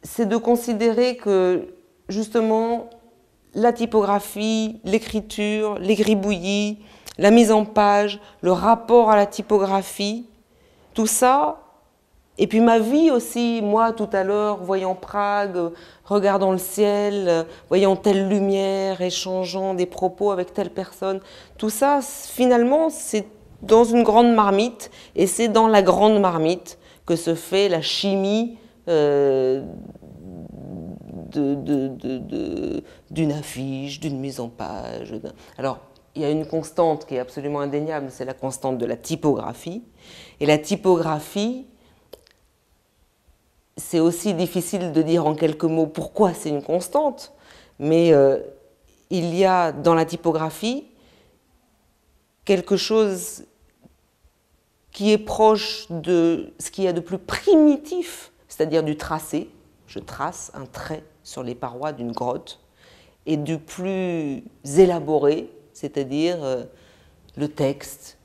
c'est de considérer que justement la typographie, l'écriture, les gribouillis, la mise en page, le rapport à la typographie, tout ça, et puis ma vie aussi, moi tout à l'heure, voyant Prague, regardant le ciel, voyant telle lumière, échangeant des propos avec telle personne, tout ça finalement c'est dans une grande marmite, et c'est dans la grande marmite que se fait la chimie d'une affiche, d'une mise en page. Alors, il y a une constante qui est absolument indéniable, c'est la constante de la typographie. Et la typographie, c'est aussi difficile de dire en quelques mots pourquoi c'est une constante, mais il y a dans la typographie quelque chose qui est proche de ce qu'il y a de plus primitif, c'est-à-dire du tracé. Je trace un trait sur les parois d'une grotte, et du plus élaboré, c'est-à-dire le texte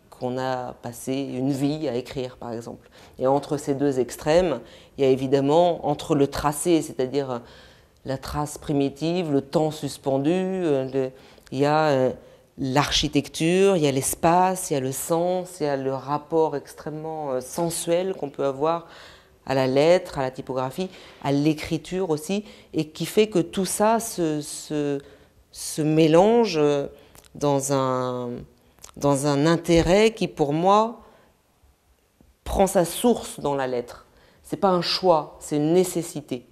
qu'on a passé une vie à écrire, par exemple. Et entre ces deux extrêmes, il y a évidemment, entre le tracé, c'est-à-dire la trace primitive, le temps suspendu, il y a l'architecture, il y a l'espace, il y a le sens, il y a le rapport extrêmement sensuel qu'on peut avoir à la lettre, à la typographie, à l'écriture aussi, et qui fait que tout ça se mélange dans un intérêt qui, pour moi, prend sa source dans la lettre. Ce n'est pas un choix, c'est une nécessité.